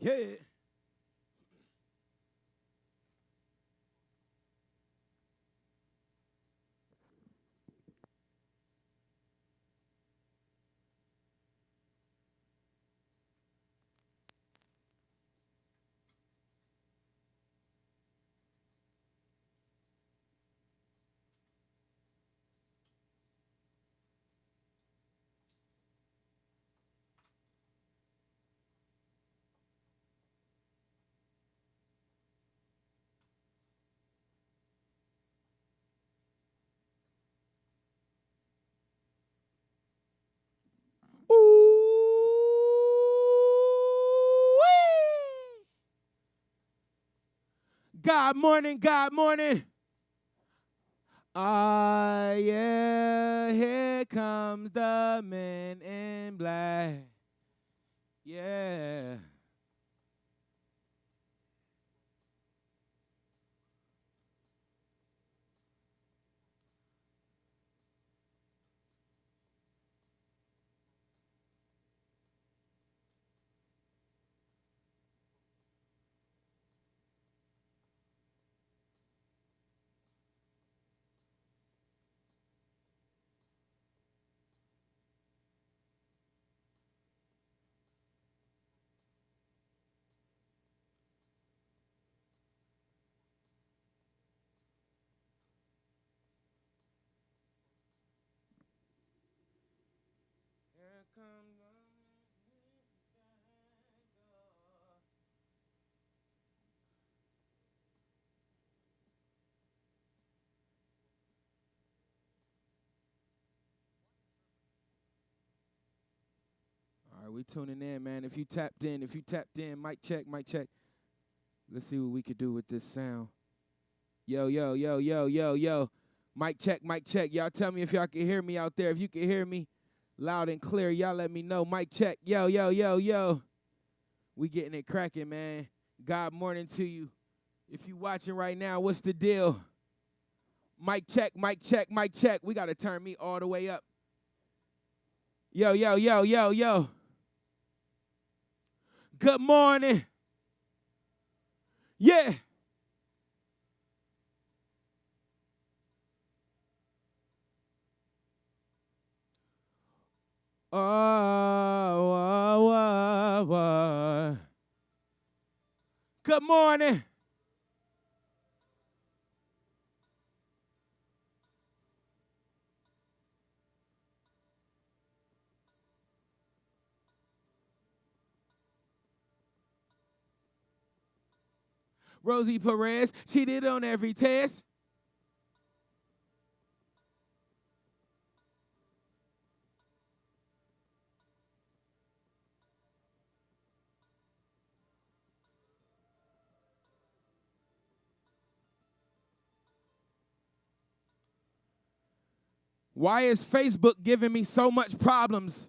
Yeah. Ooh. God morning, God morning. Ah, yeah, here comes the man in black. Yeah. Here comes the All right, we tuning in, man. If you tapped in, mic check, mic check. Let's see what we could do with this sound. Yo, yo, yo, yo, yo, yo. Mic check, mic check. Y'all tell me if y'all can hear me out there. If you can hear me loud and clear, y'all let me know. Mic check. Yo, yo, yo, yo. We getting it cracking, man. God morning to you. If you watching right now, what's the deal? Mic check, mic check, mic check. We got to turn me all the way up. Yo, yo, yo, yo, yo. Good morning. Yeah. Oh, oh, oh, oh. Good morning. Rosie Perez, she did on every test. Why is Facebook giving me so much problems?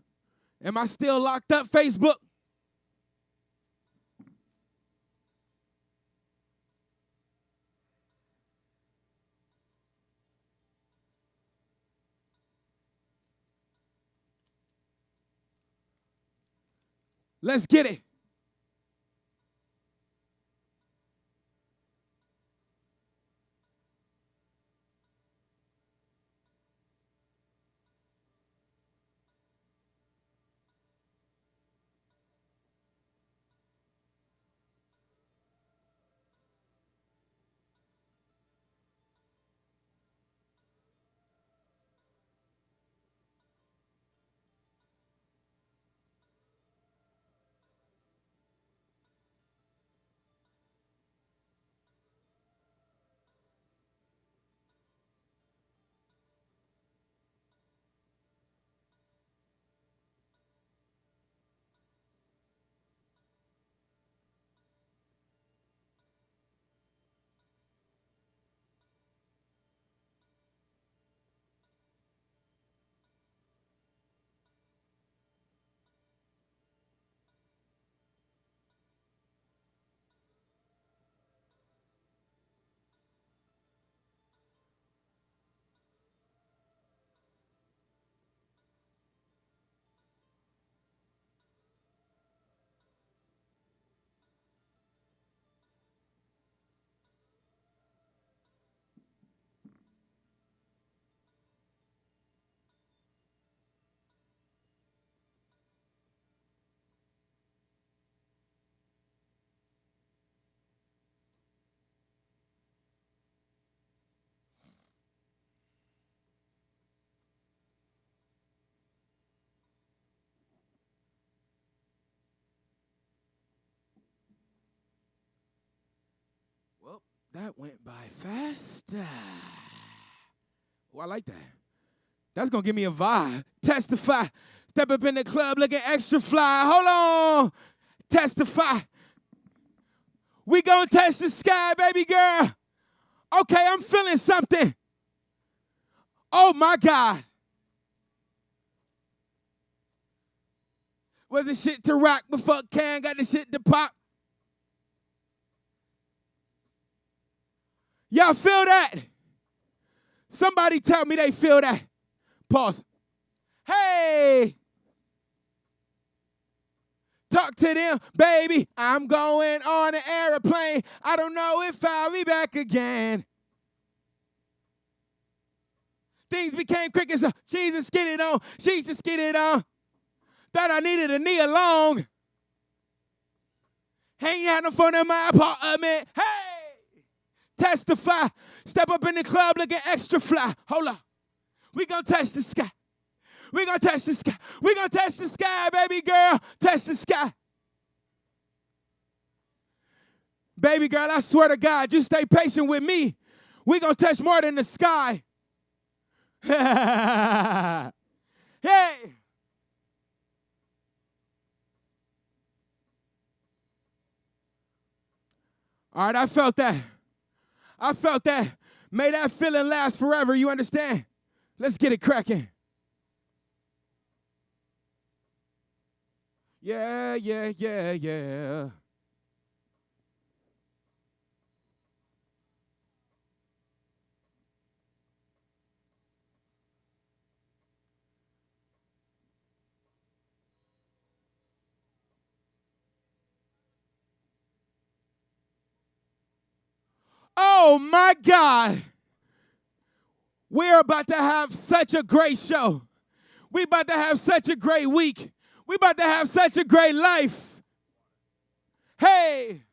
Am I still locked up, Facebook? Let's get it. That went by fast. Oh, I like that. That's going to give me a vibe. Testify. Step up in the club looking extra fly. Hold on. Testify. We going to touch the sky, baby girl. Okay, I'm feeling something. Oh, my God. Was the shit to rock before Can got the shit to pop? Y'all feel that? Somebody tell me they feel that. Pause. Hey! Talk to them, baby. I'm going on an airplane. I don't know if I'll be back again. Things became cricket, so Jesus get it on. Jesus get it on. Thought I needed a knee along. Ain't had no fun in my apartment. Hey! Testify. Step up in the club looking extra fly. Hold up. We gonna touch the sky. We gonna touch the sky. We gonna touch the sky, baby girl. Touch the sky. Baby girl, I swear to God, you stay patient with me. We gonna touch more than the sky. Hey! All right, I felt that. I felt that. May that feeling last forever, you understand? Let's get it cracking. Yeah, yeah, yeah, yeah. Oh, my God. We're about to have such a great show. We're about to have such a great week. We're about to have such a great life. Hey.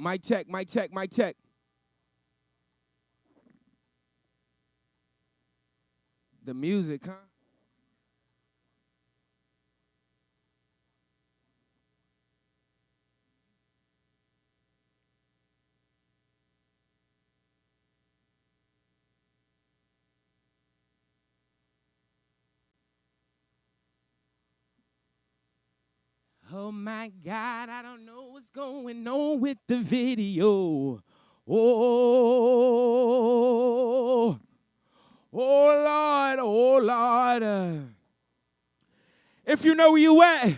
Mic check, mic check, mic check. The music, huh? Oh, my God, I don't know what's going on with the video. Oh, Lord, oh, Lord. If you know where you at,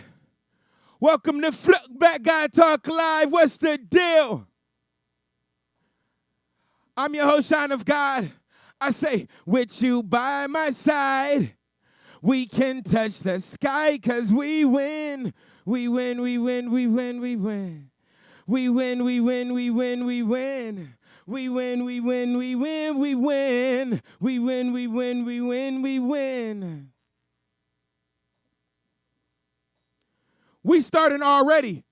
welcome to Flip Back Guy Talk Live. What's the deal? I'm your host, Shine of God. I say, with you by my side, we can touch the sky because we win. We win, we win, we win, we win. We win, we win, we win, we win. We win, we win, we win, we win. We win, we win, we win, we win. We starting already.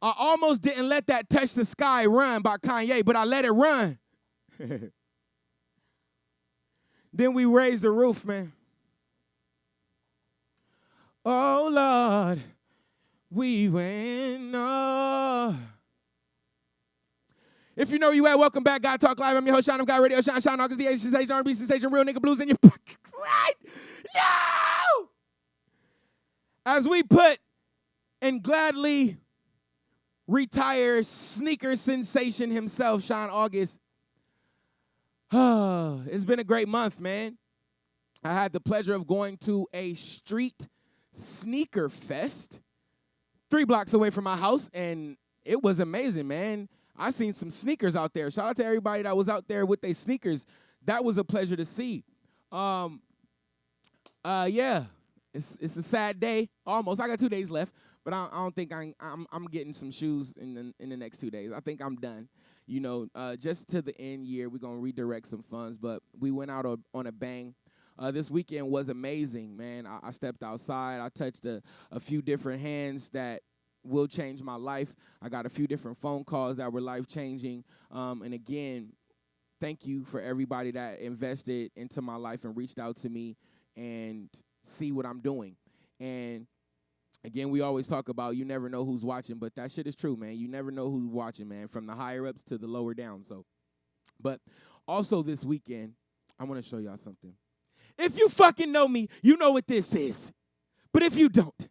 I almost didn't let that Touch the Sky run by Kanye, but I let it run. Then we raised the roof, man. Oh, Lord, we win. Oh. If you know where you at, welcome back. God Talk Live. I'm your host, Sean. I'm God Radio. Sean, August, the Asian sensation, R&B sensation, real nigga blues in your pocket. Right? Yo! As we put and gladly retire sneaker sensation himself, Sean August. It's been a great month, man. I had the pleasure of going to a street sneaker fest 3 blocks away from my house, and it was amazing, man. I seen some sneakers out there. Shout out to everybody that was out there with their sneakers. That was a pleasure to see. Yeah, it's a sad day. Almost. I got 2 days left, but I don't think I'm getting some shoes in the next 2 days. I think I'm done. You know, just to the end year, we're gonna redirect some funds, but we went out on a bang. This weekend was amazing, man. I stepped outside. I touched a few different hands that will change my life. I got a few different phone calls that were life-changing. And again, thank you for everybody that invested into my life and reached out to me and see what I'm doing. And again, we always talk about you never know who's watching, but that shit is true, man. You never know who's watching, man, from the higher-ups to the lower down. So, but also this weekend, I want to show y'all something. If you fucking know me, you know what this is. But if you don't,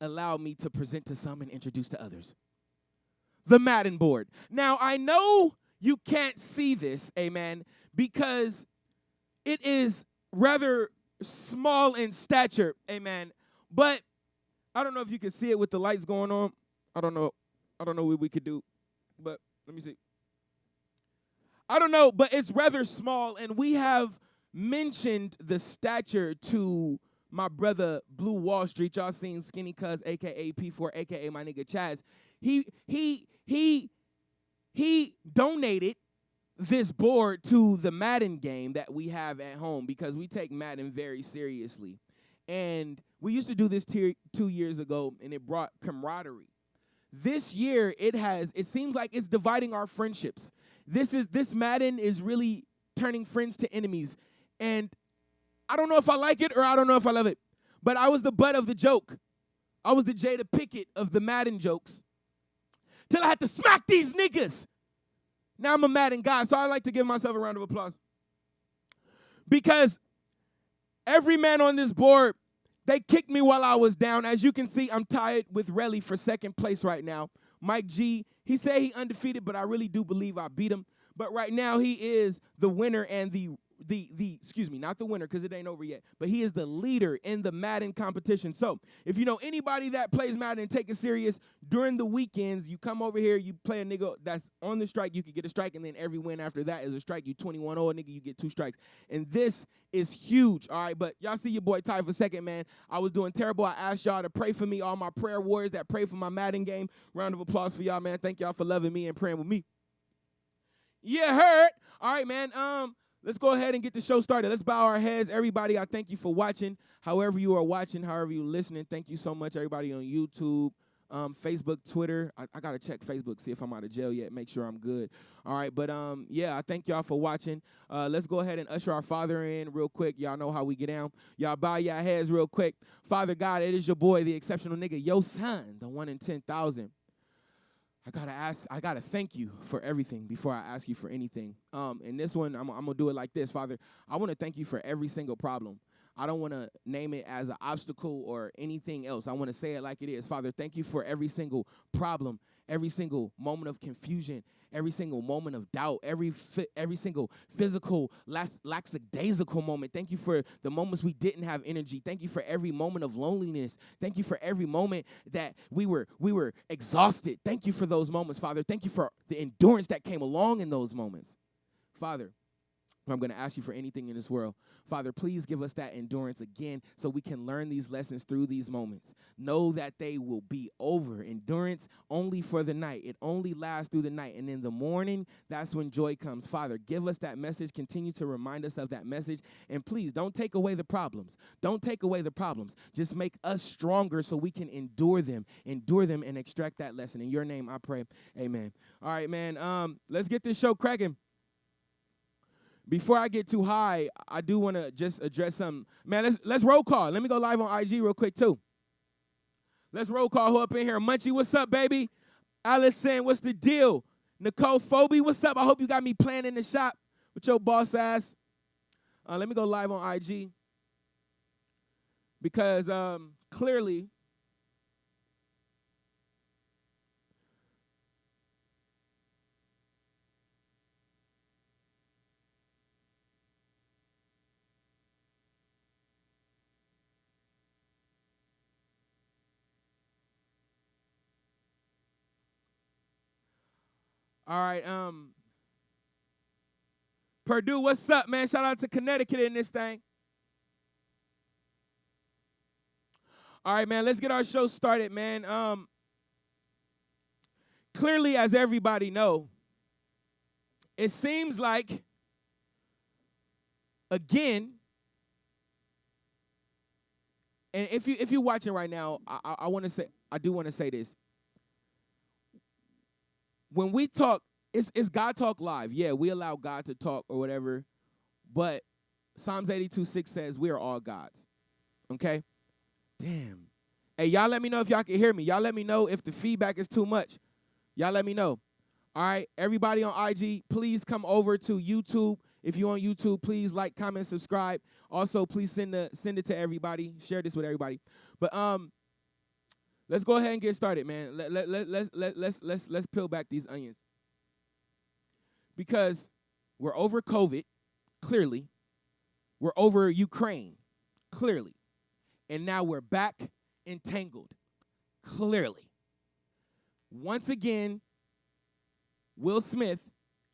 allow me to present to some and introduce to others. The Madden board. Now, I know you can't see this, amen, because it is rather small in stature, amen. But I don't know if you can see it with the lights going on. I don't know what we could do, but let me see. I don't know, but it's rather small, and we have mentioned the stature to my brother Blue Wall Street. Y'all seen Skinny Cuz, a.k.a. P4, a.k.a. my nigga Chaz. He donated this board to the Madden game that we have at home because we take Madden very seriously. And we used to do this 2 years ago, and it brought camaraderie. This year, it seems like it's dividing our friendships. This Madden is really turning friends to enemies. And I don't know if I like it or I don't know if I love it. But I was the butt of the joke. I was the Jada Pickett of the Madden jokes. Till I had to smack these niggas. Now I'm a Madden guy, so I like to give myself a round of applause. Because every man on this board, they kicked me while I was down. As you can see, I'm tied with Relly for second place right now. Mike G, he said he undefeated, but I really do believe I beat him. But right now, he is the winner and excuse me, not the winner because it ain't over yet, but he is the leader in the Madden competition. So if you know anybody that plays Madden and take it serious, during the weekends, you come over here, you play a nigga that's on the strike, you can get a strike, and then every win after that is a strike. You 21-0, nigga, you get 2 strikes. And this is huge, all right? But y'all see your boy Ty for a second, man. I was doing terrible. I asked y'all to pray for me, all my prayer warriors that pray for my Madden game. Round of applause for y'all, man. Thank y'all for loving me and praying with me. Yeah, heard. All right, man. Let's go ahead and get the show started. Let's bow our heads. Everybody, I thank you for watching. However you are watching, however you're listening, thank you so much. Everybody on YouTube, Facebook, Twitter. I got to check Facebook, see if I'm out of jail yet, make sure I'm good. All right, but yeah, I thank y'all for watching. Let's go ahead and usher our Father in real quick. Y'all know how we get down. Y'all bow your heads real quick. Father God, it is your boy, the exceptional nigga, your son, the 1 in 10,000. I gotta thank you for everything before I ask you for anything. In this one, I'm gonna do it like this, Father. I want to thank you for every single problem. I don't want to name it as an obstacle or anything else. I want to say it like it is. Father, thank you for every single problem, every single moment of confusion, every single moment of doubt, every single physical, lackadaisical moment. Thank you for the moments we didn't have energy. Thank you for every moment of loneliness. Thank you for every moment that we were exhausted. Thank you for those moments, Father. Thank you for the endurance that came along in those moments. Father, I'm going to ask you for anything in this world. Father, please give us that endurance again so we can learn these lessons through these moments. Know that they will be over. Endurance only for the night. It only lasts through the night. And in the morning, that's when joy comes. Father, give us that message. Continue to remind us of that message. And please, don't take away the problems. Don't take away the problems. Just make us stronger so we can endure them and extract that lesson. In your name, I pray. Amen. All right, man. Let's get this show cracking. Before I get too high, I do want to just address something. Man, let's roll call. Let me go live on IG real quick, too. Let's roll call. Who up in here? Munchie, what's up, baby? Allison, what's the deal? Nicole Phoebe, what's up? I hope you got me playing in the shop with your boss ass. Let me go live on IG. Because clearly, all right, Purdue, what's up, man? Shout out to Connecticut in this thing. All right, man, let's get our show started, man. Clearly, as everybody know, it seems like, again, and if you're watching right now, I do want to say this. When we talk, it's God Talk Live. Yeah, we allow God to talk or whatever, but Psalms 82:6 says we are all gods. Okay? Damn. Hey, y'all let me know if y'all can hear me. Y'all let me know if the feedback is too much. Y'all let me know. All right? Everybody on IG, please come over to YouTube. If you're on YouTube, please like, comment, subscribe. Also, please send it to everybody. Share this with everybody. But let's go ahead and get started, man. Let's peel back these onions. Because we're over COVID, clearly. We're over Ukraine, clearly. And now we're back entangled, clearly. Once again, Will Smith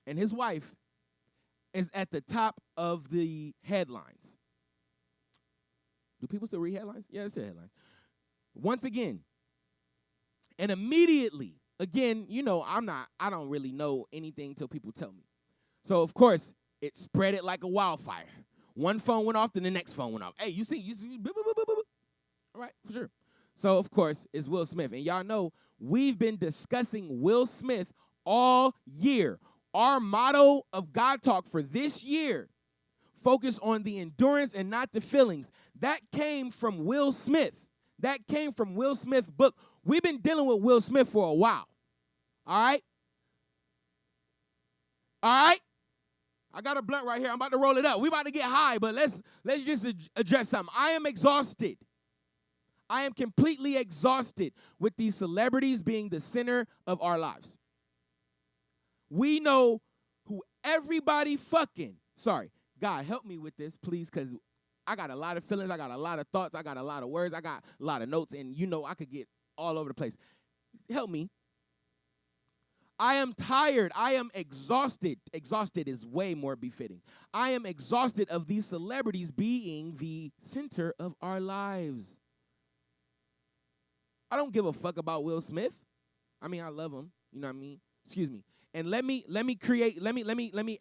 and his wife is at the top of the headlines. Do people still read headlines? Yeah, it's still headlines. Once again, and immediately, again, you know, I don't really know anything till people tell me. So, of course, it spread it like a wildfire. One phone went off, then the next phone went off. Hey, you see, boop, boop, boop, boop, boop. All right, for sure. So, of course, it's Will Smith. And y'all know we've been discussing Will Smith all year. Our motto of God Talk for this year, focus on the endurance and not the feelings. That came from Will Smith. That came from Will Smith's book. We've been dealing with Will Smith for a while. All right? All right? I got a blunt right here. I'm about to roll it up. We about to get high, but let's just address something. I am exhausted. I am completely exhausted with these celebrities being the center of our lives. We know who everybody sorry, God, help me with this, please, because I got a lot of feelings. I got a lot of thoughts. I got a lot of words. I got a lot of notes, and you know I could get all over the place. Help me. I am tired. I am exhausted. Exhausted is way more befitting. I am exhausted of these celebrities being the center of our lives. I don't give a fuck about Will Smith. I mean, I love him. You know what I mean? Excuse me. And let me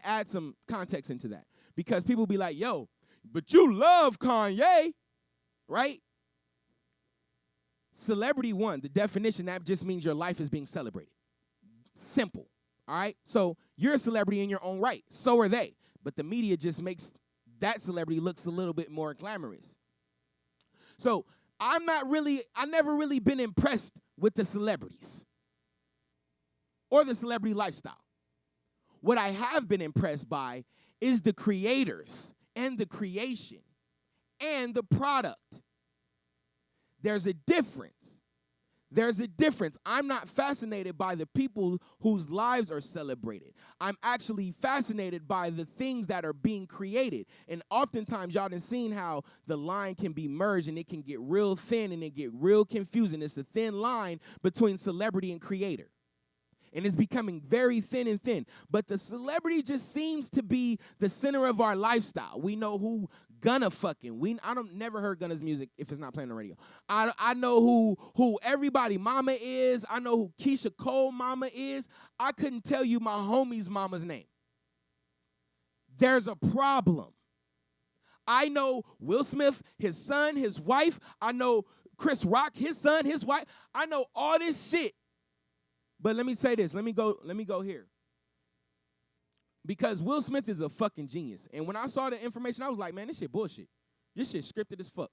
add some context into that. Because people be like, yo, but you love Kanye, right? Celebrity one, the definition, that just means your life is being celebrated. Simple, all right? So you're a celebrity in your own right. So are they. But the media just makes that celebrity looks a little bit more glamorous. So I never really been impressed with the celebrities or the celebrity lifestyle. What I have been impressed by is the creators and the creation and the product. There's a difference. There's a difference. I'm not fascinated by the people whose lives are celebrated. I'm actually fascinated by the things that are being created. And oftentimes, y'all done seen how the line can be merged and it can get real thin and it get real confusing. It's a thin line between celebrity and creator. And it's becoming very thin and thin. But the celebrity just seems to be the center of our lifestyle. We know who Gunna fucking. I don't never heard Gunna's music if it's not playing on the radio. I know who everybody mama is. I know who Keisha Cole mama is. I couldn't tell you my homie's mama's name. There's a problem. I know Will Smith, his son, his wife. I know Chris Rock, his son, his wife. I know all this shit. But let me say this. Let me go here. Because Will Smith is a fucking genius. And when I saw the information, I was like, man, this shit bullshit. This shit scripted as fuck.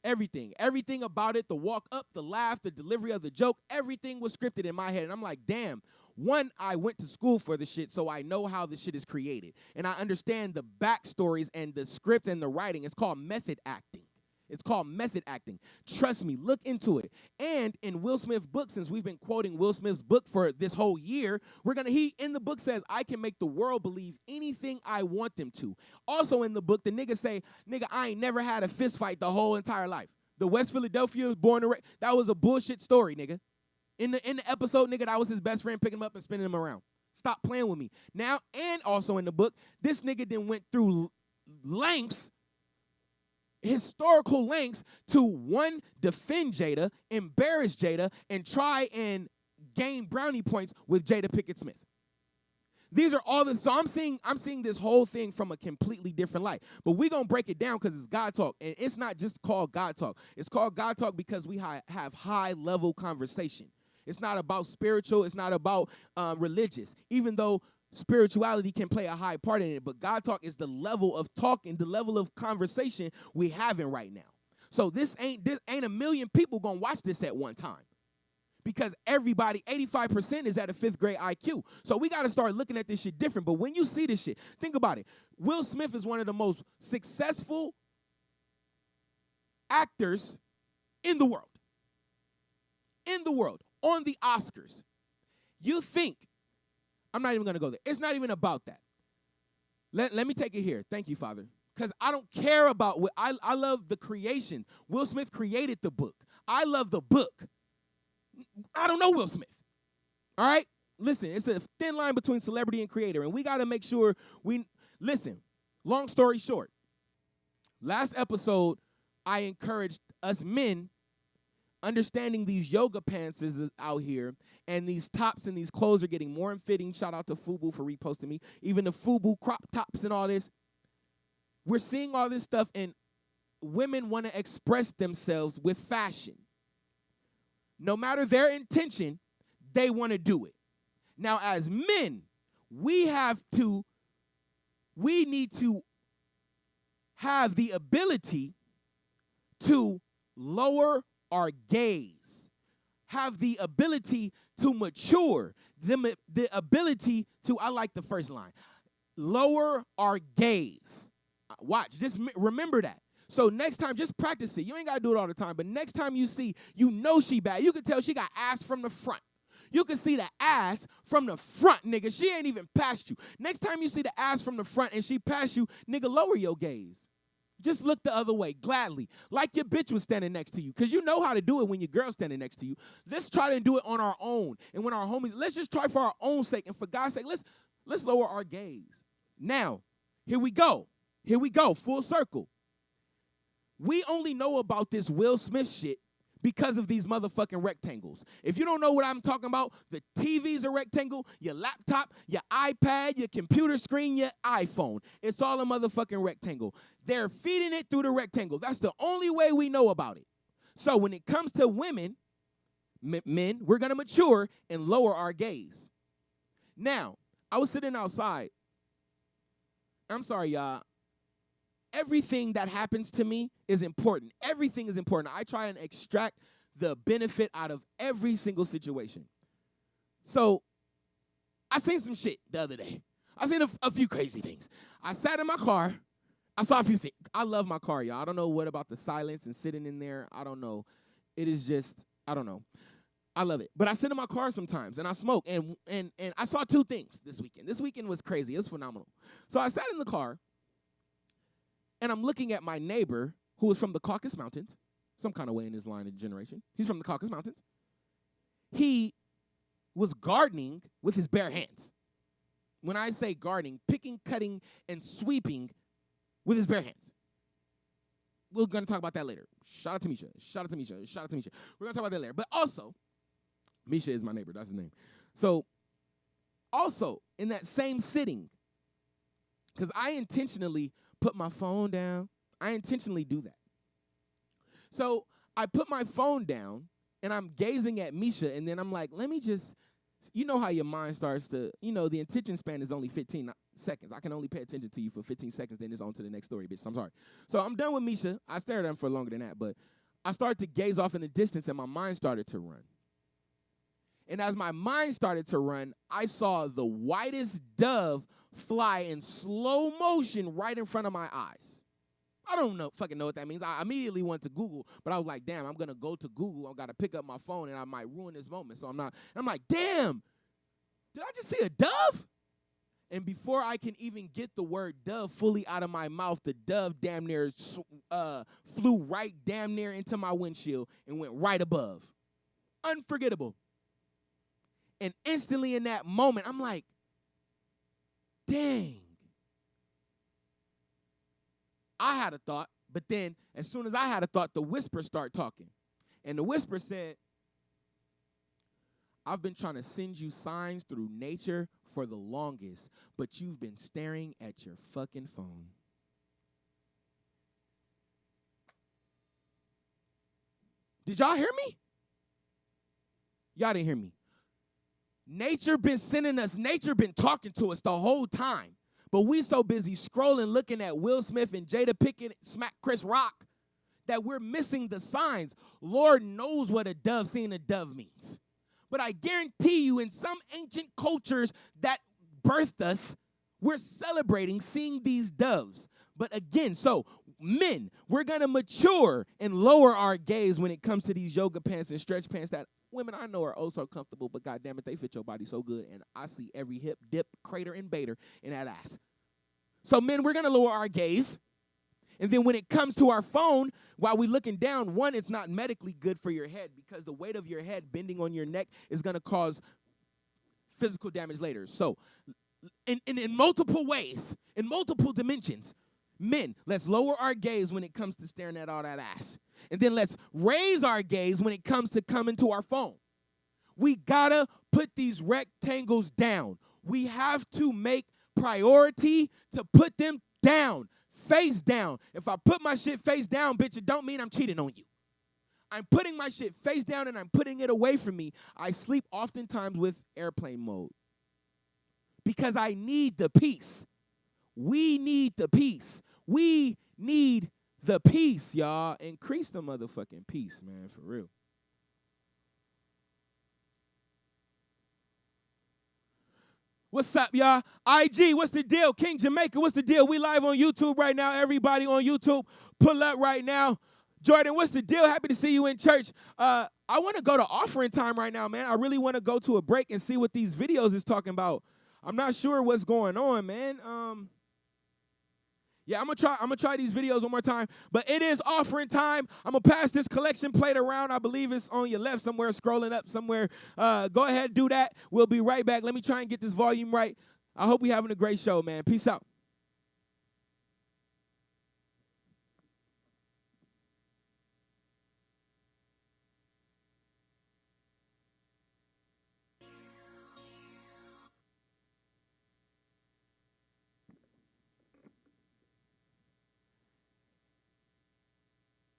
Everything about it, the walk up, the laugh, the delivery of the joke, everything was scripted in my head. And I'm like, damn, one, I went to school for this shit, so I know how this shit is created. And I understand the backstories and the script and the writing. It's called method acting. It's called method acting. Trust me, look into it. And in Will Smith's book, since we've been quoting Will Smith's book for this whole year, he in the book says, I can make the world believe anything I want them to. Also in the book, the nigga say, nigga, I ain't never had a fist fight the whole entire life. The West Philadelphia was born and that was a bullshit story, nigga. In the episode, nigga, that was his best friend picking him up and spinning him around. Stop playing with me. Now, and also in the book, this nigga then went through lengths, historical lengths, to one, defend Jada, embarrass Jada, and try and gain brownie points with Jada Pinkett Smith. These are all so I'm seeing this whole thing from a completely different light. But we're going to break it down because it's God talk. And it's not just called God talk. It's called God talk because we have high-level conversation. It's not about spiritual. It's not about religious. Even though spirituality can play a high part in it, but God talk is the level of talking, the level of conversation we having right now. So this ain't a million people gonna watch this at one time, because everybody, 85% is at a 5th grade IQ. So we got to start looking at this shit different. But when you see this shit, think about it. Will Smith is one of the most successful actors in the world. In the world. On the Oscars. You think, I'm not even going to go there. It's not even about that. Let me take it here. Thank you, Father. Because I don't care about what I love the creation. Will Smith created the book. I love the book. I don't know Will Smith. All right? Listen, it's a thin line between celebrity and creator, and we got to make sure listen, long story short, last episode, I encouraged us men understanding these yoga pants is out here, and these tops and these clothes are getting more unfitting. Shout out to FUBU for reposting me. Even the FUBU crop tops and all this. We're seeing all this stuff, and women want to express themselves with fashion. No matter their intention, they want to do it. Now, as men, we need to have the ability to lower our gaze, have the ability to mature, the ability to, I like the first line, lower our gaze. Watch, just remember that. So next time, just practice it. You ain't got to do it all the time, but next time you see, you know she bad. You can tell she got ass from the front. You can see the ass from the front, nigga. She ain't even past you. Next time you see the ass from the front and she past you, nigga, lower your gaze. Just look the other way, gladly, like your bitch was standing next to you, because you know how to do it when your girl's standing next to you. Let's try to do it on our own. And when our homies, let's just try for our own sake. And for God's sake, let's lower our gaze. Now, here we go. Here we go, full circle. We only know about this Will Smith shit because of these motherfucking rectangles. If you don't know what I'm talking about, the TV's a rectangle, your laptop, your iPad, your computer screen, your iPhone. It's all a motherfucking rectangle. They're feeding it through the rectangle. That's the only way we know about it. So when it comes to women, men, we're going to mature and lower our gaze. Now, I was sitting outside. I'm sorry, y'all. Everything that happens to me is important. Everything is important. I try and extract the benefit out of every single situation. So I seen some shit the other day. I seen a few crazy things. I sat in my car. I saw a few things. I love my car, y'all. I don't know what about the silence and sitting in there. I don't know. It is just, I don't know. I love it. But I sit in my car sometimes, and I smoke. And I saw two things this weekend. This weekend was crazy. It was phenomenal. So I sat in the car. And I'm looking at my neighbor, who was from the Caucasus Mountains, some kind of way in his line of generation. He's from the Caucasus Mountains. He was gardening with his bare hands. When I say gardening, picking, cutting, and sweeping with his bare hands. We're going to talk about that later. Shout out to Misha. Shout out to Misha. Shout out to Misha. We're going to talk about that later. But also, Misha is my neighbor. That's his name. So, also, in that same sitting, because I intentionally put my phone down. I intentionally do that. So I put my phone down, and I'm gazing at Misha, and then I'm like, let me just, you know how your mind starts to, the attention span is only 15 seconds. I can only pay attention to you for 15 seconds, then it's on to the next story, bitch. I'm sorry. So I'm done with Misha. I stared at him for longer than that, but I started to gaze off in the distance, and my mind started to run. And as my mind started to run, I saw the whitest dove fly in slow motion right in front of my eyes. I don't fucking know what that means. I immediately went to Google, but I was like, damn, I'm going to go to Google. I've got to pick up my phone, and I might ruin this moment. So I'm like, damn, did I just see a dove? And before I can even get the word dove fully out of my mouth, the dove damn near flew right damn near into my windshield and went right above. Unforgettable. And instantly in that moment, I'm like, dang. I had a thought, but then as soon as I had a thought, the whisper started talking. And the whisper said, I've been trying to send you signs through nature for the longest, but you've been staring at your fucking phone. Did y'all hear me? Y'all didn't hear me. Nature been sending us, nature been talking to us the whole time. But we so busy scrolling, looking at Will Smith and Jada Pinkett smack Chris Rock that we're missing the signs. Lord knows what a dove seeing a dove means. But I guarantee you in some ancient cultures that birthed us, we're celebrating seeing these doves. But again, so men, we're going to mature and lower our gaze when it comes to these yoga pants and stretch pants that women I know are oh so comfortable, but goddamn it, they fit your body so good, and I see every hip, dip, crater, and baiter in that ass. So men, we're going to lower our gaze. And then when it comes to our phone, while we're looking down, one, it's not medically good for your head because the weight of your head bending on your neck is going to cause physical damage later. So in multiple ways, in multiple dimensions, men, let's lower our gaze when it comes to staring at all that ass. And then let's raise our gaze when it comes to coming to our phone. We gotta put these rectangles down. We have to make priority to put them down, face down. If I put my shit face down, bitch, it don't mean I'm cheating on you. I'm putting my shit face down and I'm putting it away from me. I sleep oftentimes with airplane mode because I need the peace. We need the peace. We need the peace, y'all. Increase the motherfucking peace, man, for real. What's up, y'all? IG, what's the deal? King Jamaica, what's the deal? We live on YouTube right now. Everybody on YouTube, pull up right now. Jordan, what's the deal? Happy to see you in church. I want to go to offering time right now, man. I really want to go to a break and see what these videos is talking about. I'm not sure what's going on, man. Yeah, I'm gonna try these videos one more time. But it is offering time. I'm gonna pass this collection plate around. I believe it's on your left somewhere, scrolling up somewhere. Go ahead, do that. We'll be right back. Let me try and get this volume right. I hope we're having a great show, man. Peace out.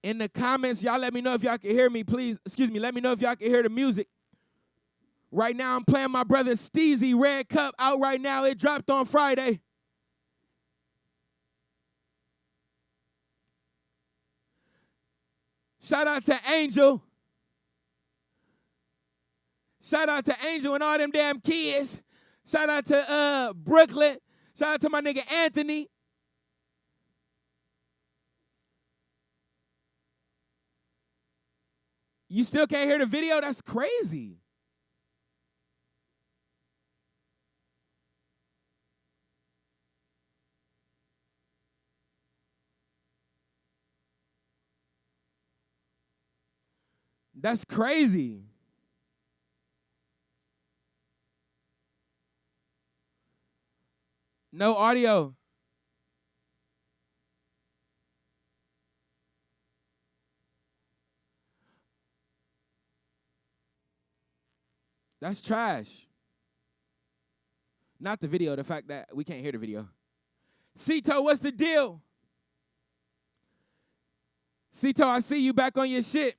In the comments, y'all let me know if y'all can hear me, please. Excuse me, let me know if y'all can hear the music. Right now, I'm playing my brother Steezy Red Cup out right now. It dropped on Friday. Shout out to Angel. Shout out to Angel and all them damn kids. Shout out to Brooklyn. Shout out to my nigga Anthony. You still can't hear the video? That's crazy. That's crazy. No audio. That's trash. Not the video, the fact that we can't hear the video. Cito, what's the deal? Cito, I see you back on your shit.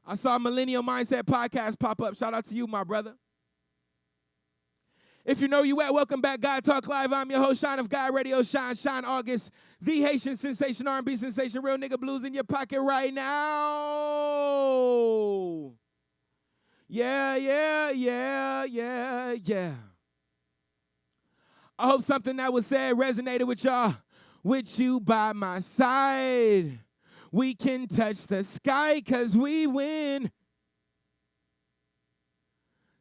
I saw Millennial Mindset Podcast pop up. Shout out to you, my brother. If you know you at, welcome back, God Talk Live. I'm your host, Shine of God Radio, Shine August, the Haitian sensation, R&B sensation, real nigga blues in your pocket right now. Yeah. I hope something that was said resonated with y'all. With you by my side, we can touch the sky because we win.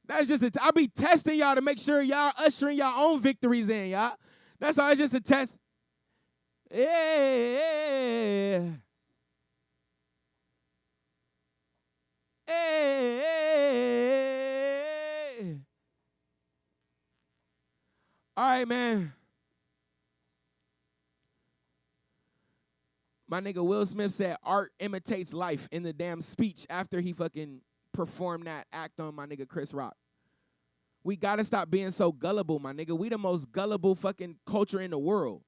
That's just I'll be testing y'all to make sure y'all ushering your own victories in, y'all. That's all. It's just a test. Yeah. Hey. All right, man. My nigga Will Smith said art imitates life in the damn speech after he fucking performed that act on my nigga Chris Rock. We gotta stop being so gullible, my nigga. We the most gullible fucking culture in the world.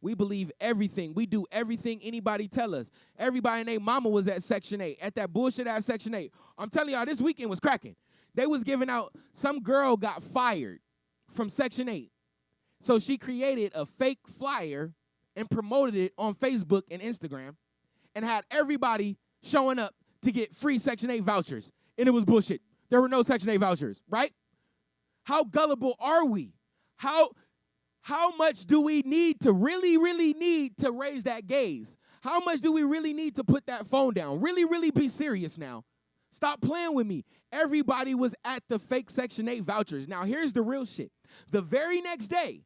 We believe everything. We do everything anybody tell us. Everybody and their mama was at Section 8, at that bullshit ass Section 8. I'm telling y'all, this weekend was cracking. They was giving out, some girl got fired from Section 8. So she created a fake flyer and promoted it on Facebook and Instagram and had everybody showing up to get free Section 8 vouchers. And it was bullshit. There were no Section 8 vouchers, right? How gullible are we? How much do we need to really need to raise that gaze? How much do we really need to put that phone down? Really be serious now. Stop playing with me. Everybody was at the fake Section 8 vouchers. Now, here's the real shit. The very next day,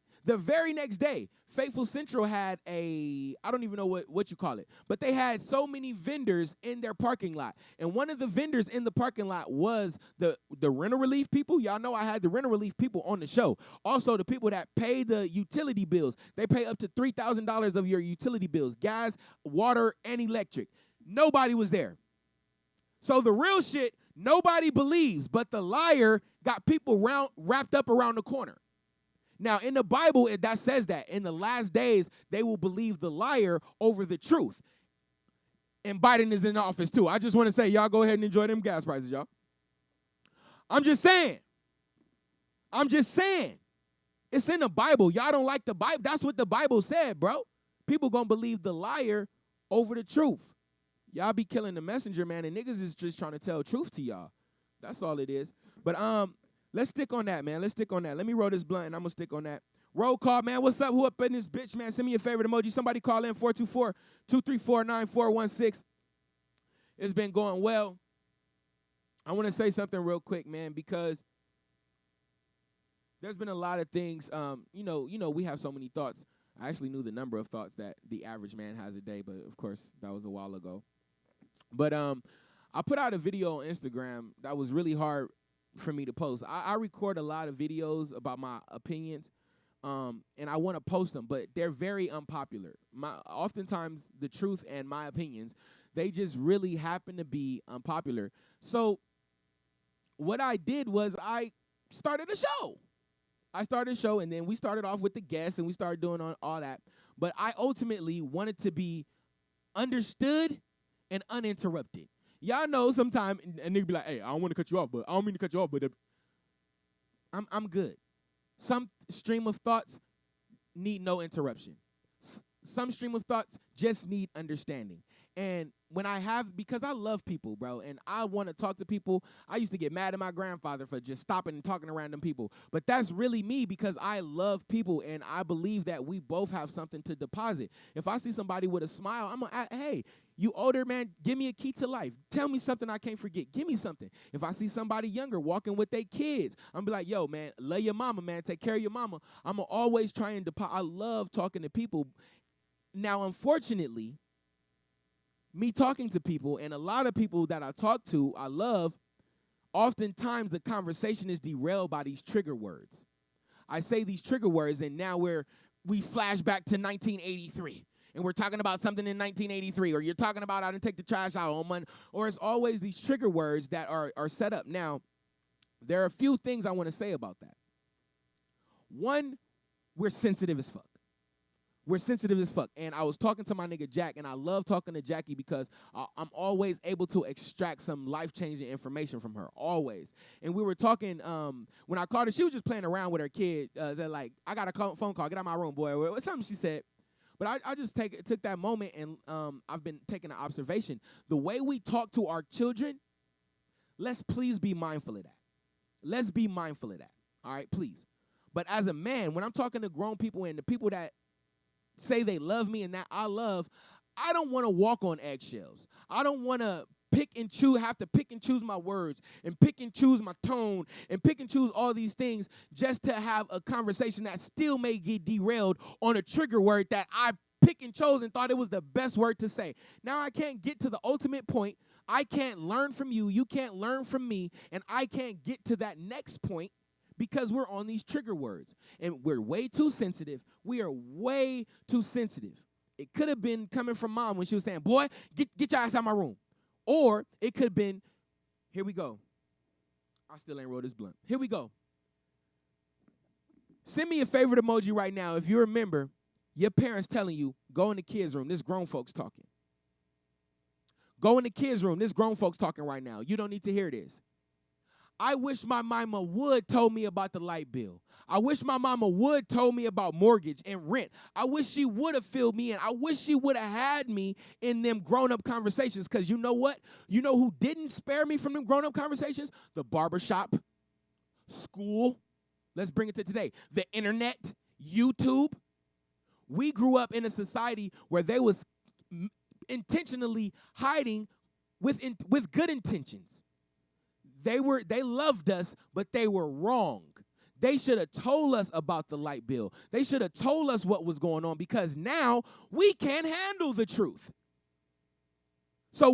Faithful Central had I don't even know what you call it, but they had so many vendors in their parking lot. And one of the vendors in the parking lot was the rental relief people. Y'all know I had the rental relief people on the show. Also, the people that pay the utility bills. They pay up to $3,000 of your utility bills, gas, water, and electric. Nobody was there. So the real shit, nobody believes, but the liar got people wrapped up around the corner. Now, in the Bible, that says that. In the last days, they will believe the liar over the truth. And Biden is in office, too. I just want to say, y'all go ahead and enjoy them gas prices, y'all. I'm just saying. It's in the Bible. Y'all don't like the Bible. That's what the Bible said, bro. People going to believe the liar over the truth. Y'all be killing the messenger, man, and niggas is just trying to tell truth to y'all. That's all it is. But, let's stick on that, man. Let me roll this blunt, and I'm going to stick on that. Roll call, man. What's up? Who up in this bitch, man? Send me your favorite emoji. Somebody call in 424-234-9416. It's been going well. I want to say something real quick, man, because there's been a lot of things. We have so many thoughts. I actually knew the number of thoughts that the average man has a day, but, of course, that was a while ago. But I put out a video on Instagram that was really hard for me to post. I record a lot of videos about my opinions, and I want to post them, but they're very unpopular. Oftentimes, the truth and my opinions, they just really happen to be unpopular. So what I did was I started a show. And then we started off with the guests, and we started doing all that. But I ultimately wanted to be understood and uninterrupted. Y'all know sometimes a nigga be like, hey, I don't want to cut you off, but I don't mean to cut you off, but I'm good. Some stream of thoughts need no interruption. Some stream of thoughts just need understanding. And because I love people, bro, and I want to talk to people. I used to get mad at my grandfather for just stopping and talking to random people. But that's really me because I love people, and I believe that we both have something to deposit. If I see somebody with a smile, I'm going to, hey, you older, man, give me a key to life. Tell me something I can't forget. Give me something. If I see somebody younger walking with their kids, I'm going to be like, yo, man, love your mama, man. Take care of your mama. I'm going to always try and deposit. I love talking to people. Now, unfortunately, me talking to people, and a lot of people that I talk to, I love, oftentimes the conversation is derailed by these trigger words. I say these trigger words, and now we flash back to 1983, and we're talking about something in 1983, or you're talking about I didn't take the trash out on Monday, or it's always these trigger words that are set up. Now, there are a few things I want to say about that. One, we're sensitive as fuck. We're sensitive as fuck. And I was talking to my nigga Jack, and I love talking to Jackie because I'm always able to extract some life-changing information from her, always. And we were talking, when I called her, she was just playing around with her kid. They're like, I got a phone call, get out of my room, boy, or something she said. But I just took that moment, and I've been taking an observation. The way we talk to our children, let's please be mindful of that. Let's be mindful of that, all right, please. But as a man, when I'm talking to grown people and the people that say they love me and that I love, I don't want to walk on eggshells. I don't want to have to pick and choose my words and pick and choose my tone and pick and choose all these things just to have a conversation that still may get derailed on a trigger word that I pick and chose and thought it was the best word to say. Now I can't get to the ultimate point. I can't learn from you. You can't learn from me. And I can't get to that next point because we're on these trigger words. And we're way too sensitive. We are way too sensitive. It could have been coming from mom when she was saying, boy, get your ass out of my room. Or it could have been, here we go. I still ain't rolled this blunt. Here we go. Send me a favorite emoji right now if you remember your parents telling you, go in the kids' room. This grown folks talking. Go in the kids' room. This grown folks talking right now. You don't need to hear this. I wish my mama would told me about the light bill. I wish my mama would told me about mortgage and rent. I wish she would have filled me in. I wish she would have had me in them grown-up conversations, because you know what? You know who didn't spare me from them grown-up conversations? The barbershop, school. Let's bring it to today. The internet, YouTube. We grew up in a society where they was intentionally hiding with good intentions. They loved us, but they were wrong. They should have told us about the light bill. They should have told us what was going on, because now we can't handle the truth. So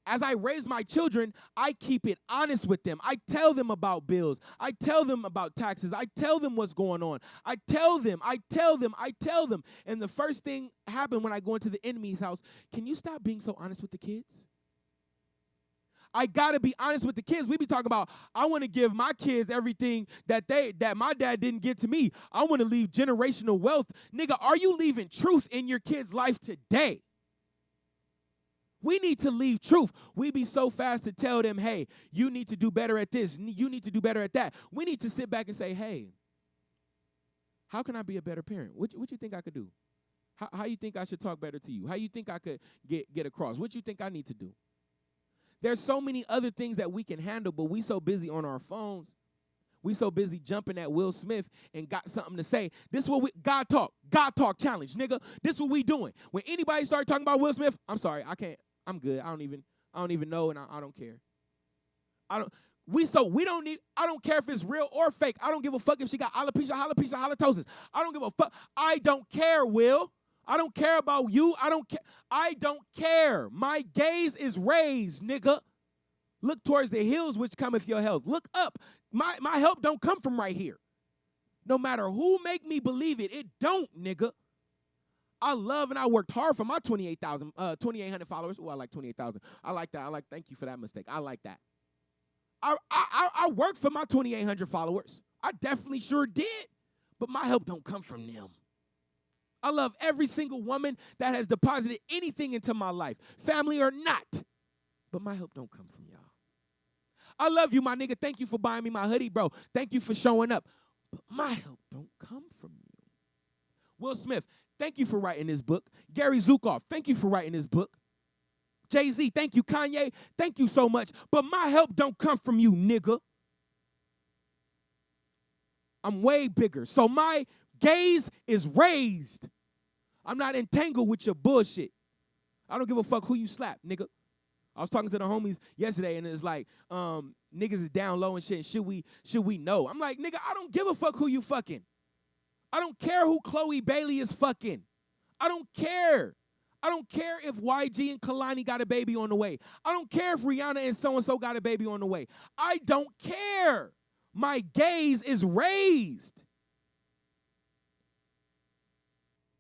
as I raise my children, I keep it honest with them. I tell them about bills. I tell them about taxes. I tell them what's going on. I tell them. And the first thing happened when I go into the enemy's house, can you stop being so honest with the kids? I gotta be honest with the kids. We be talking about, I want to give my kids everything that my dad didn't give to me. I want to leave generational wealth. Nigga, are you leaving truth in your kid's life today? We need to leave truth. We be so fast to tell them, hey, you need to do better at this. You need to do better at that. We need to sit back and say, hey, how can I be a better parent? What you think I could do? How you think I should talk better to you? How you think I could get across? What you think I need to do? There's so many other things that we can handle, but we so busy on our phones. We so busy jumping at Will Smith and got something to say. This is what God talk challenge, nigga. This is what we doing. When anybody start talking about Will Smith, I'm sorry, I can't. I'm good. I don't even know, and I don't care. I don't care if it's real or fake. I don't give a fuck if she got alopecia, halitosis. I don't give a fuck. I don't care, Will. I don't care about you. I don't care. My gaze is raised, nigga. Look towards the hills which cometh your help. Look up. My help don't come from right here. No matter who make me believe it, it don't, nigga. I love and I worked hard for my 2,800 followers. Oh, I like 28,000. I like that. Thank you for that mistake. I like that. I worked for my 2,800 followers. I definitely sure did. But my help don't come from them. I love every single woman that has deposited anything into my life, family or not. But my help don't come from y'all. I love you, my nigga. Thank you for buying me my hoodie, bro. Thank you for showing up. But my help don't come from you. Will Smith, thank you for writing this book. Gary Zukav, thank you for writing this book. Jay-Z, thank you. Kanye, thank you so much. But my help don't come from you, nigga. I'm way bigger. So my gaze is raised. I'm not entangled with your bullshit. I don't give a fuck who you slap, nigga. I was talking to the homies yesterday, and it's like, niggas is down low and shit. And should we know? I'm like, nigga, I don't give a fuck who you fucking. I don't care who Chloe Bailey is fucking. I don't care. I don't care if YG and Kalani got a baby on the way. I don't care if Rihanna and so-and-so got a baby on the way. I don't care. My gaze is raised.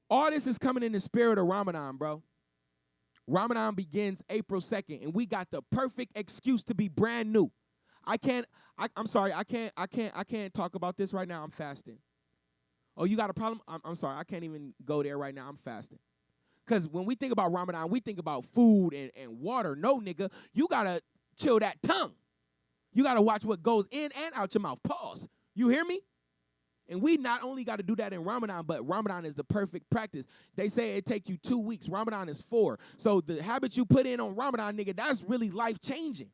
All this is coming in the spirit of Ramadan, bro. Ramadan begins April 2nd, and we got the perfect excuse to be brand new. I'm sorry, I can't talk about this right now. I'm fasting. Oh, you got a problem? I'm sorry. I can't even go there right now. I'm fasting. Because when we think about Ramadan, we think about food and water. No, nigga, you got to chill that tongue. You got to watch what goes in and out your mouth. Pause. You hear me? And we not only got to do that in Ramadan, but Ramadan is the perfect practice. They say it take you 2 weeks. Ramadan is 4. So the habits you put in on Ramadan, nigga, that's really life-changing.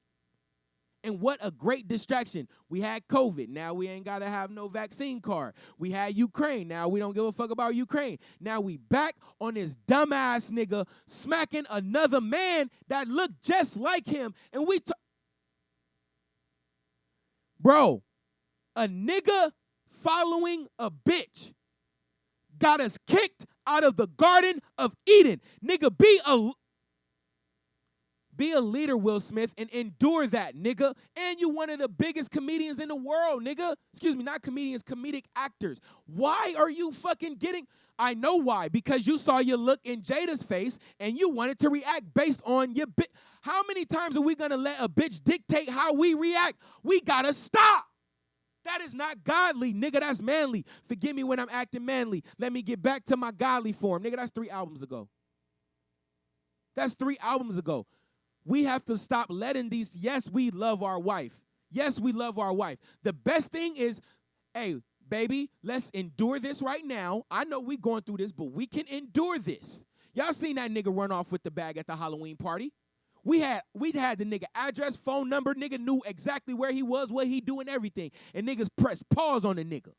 And what a great distraction. We had COVID. Now we ain't got to have no vaccine card. We had Ukraine. Now we don't give a fuck about Ukraine. Now we back on this dumbass nigga smacking another man that looked just like him. And bro, a nigga following a bitch got us kicked out of the Garden of Eden. Nigga, be a leader, Will Smith, and endure that, nigga. And you one of the biggest comedians in the world, nigga. Excuse me, not comedians, comedic actors. Why are you fucking getting... I know why. Because you saw your look in Jada's face, and you wanted to react based on your bitch. How many times are we going to let a bitch dictate how we react? We got to stop. That is not godly, nigga. That's manly. Forgive me when I'm acting manly. Let me get back to my godly form. Nigga, that's 3 albums ago. That's 3 albums ago. We have to stop letting these, yes, we love our wife. Yes, we love our wife. The best thing is, hey, baby, let's endure this right now. I know we going through this, but we can endure this. Y'all seen that nigga run off with the bag at the Halloween party? We'd had the nigga address, phone number. Nigga knew exactly where he was, what he doing, everything. And niggas press pause on the nigga.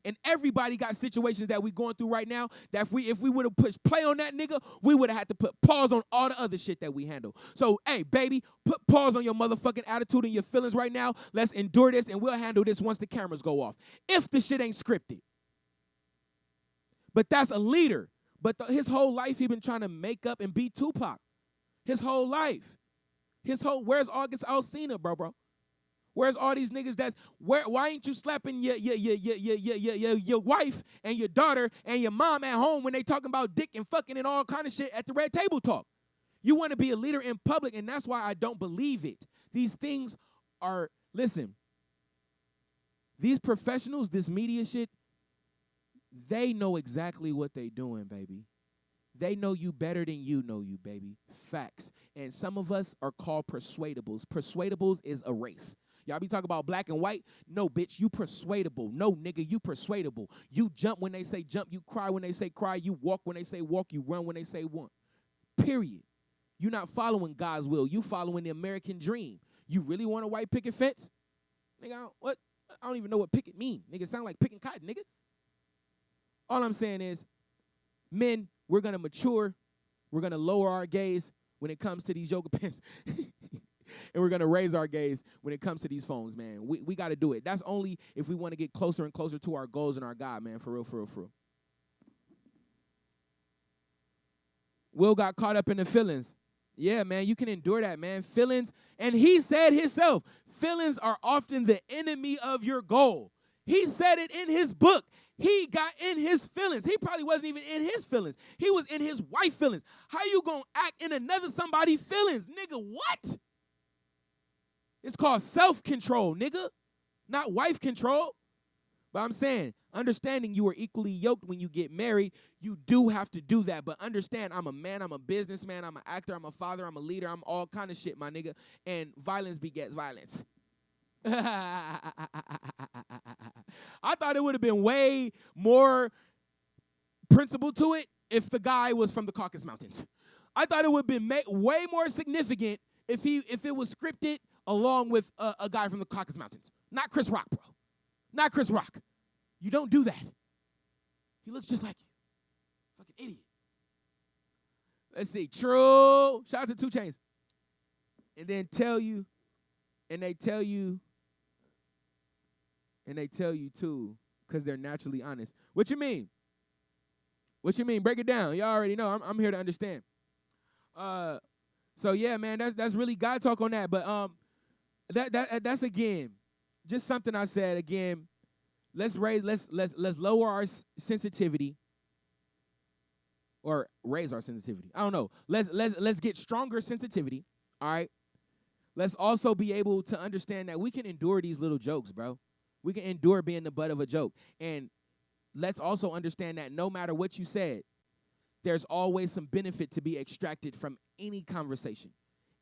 And everybody got situations that we going through right now that if we would have pushed play on that nigga, we would have had to put pause on all the other shit that we handle. So, hey, baby, put pause on your motherfucking attitude and your feelings right now. Let's endure this, and we'll handle this once the cameras go off. If the shit ain't scripted. But that's a leader. But his whole life he been trying to make up and be Tupac. His whole life. Where's August Alsina, bro? Where's all these niggas why ain't you slapping your wife and your daughter and your mom at home when they talking about dick and fucking and all kind of shit at the red table talk? You want to be a leader in public, and that's why I don't believe it. These things are, listen, these professionals, this media shit, they know exactly what they doing, baby. They know you better than you know you, baby. Facts. And some of us are called persuadables. Persuadables is a race. Y'all be talking about black and white? No, bitch, you persuadable. No, nigga, you persuadable. You jump when they say jump. You cry when they say cry. You walk when they say walk. You run when they say run. Period. You're not following God's will. You following the American dream. You really want a white picket fence? Nigga, I don't even know what picket mean. Nigga, sound like picking cotton, nigga. All I'm saying is, men, we're going to mature. We're going to lower our gaze when it comes to these yoga pants. And we're going to raise our gaze when it comes to these phones, man. We got to do it. That's only if we want to get closer and closer to our goals and our God, man. For real, for real, for real. Will got caught up in the feelings. Yeah, man, you can endure that, man. Feelings, and he said himself, feelings are often the enemy of your goal. He said it in his book. He got in his feelings. He probably wasn't even in his feelings. He was in his wife's feelings. How you going to act in another somebody's feelings? Nigga, what? It's called self-control, nigga, not wife control. But I'm saying, understanding you are equally yoked when you get married, you do have to do that. But understand, I'm a man, I'm a businessman, I'm an actor, I'm a father, I'm a leader, I'm all kind of shit, my nigga. And violence begets violence. I thought it would have been way more principle to it if the guy was from the Caucasus Mountains. I thought it would have been way more significant if it was scripted along with a guy from the Caucasus Mountains. Not Chris Rock, bro. Not Chris Rock. You don't do that. He looks just like you. Fucking idiot. Let's see. True. Shout out to 2 Chainz. And then they tell you too, because they're naturally honest. What you mean? What you mean? Break it down. Y'all already know. I'm here to understand. So yeah, man, that's really God talk on that. But that's again, just something I said again. Let's lower our sensitivity, or raise our sensitivity. I don't know. Let's get stronger sensitivity. All right. Let's also be able to understand that we can endure these little jokes, bro. We can endure being the butt of a joke. And let's also understand that no matter what you said, there's always some benefit to be extracted from any conversation,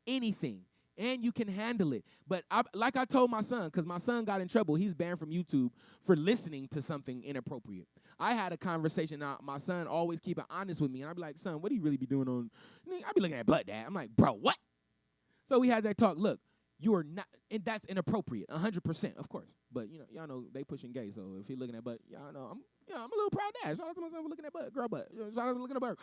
anything, and you can handle it. But like I told my son, because my son got in trouble, he's banned from YouTube for listening to something inappropriate. I had a conversation. Now, my son always keep it honest with me, and I'd be like, son, what do you really be doing on? I'd be looking at butt, Dad. I'm like, bro, what? So we had that talk. Look, you are not, and that's inappropriate, 100%, of course. But y'all know they pushing gay. So if he looking at butt, y'all know I'm a little proud dad. Shout out to my son for looking at butt, girl butt. Shout out to looking at butt,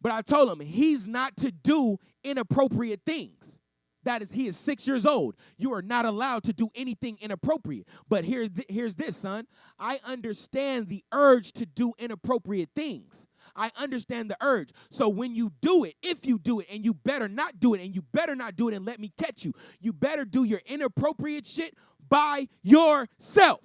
But I told him he's not to do inappropriate things. He is 6 years old. You are not allowed to do anything inappropriate. But here's this, son. I understand the urge to do inappropriate things. I understand the urge. So when you do it, if you do it, and you better not do it, and you better not do it and let me catch you, you better do your inappropriate shit by yourself.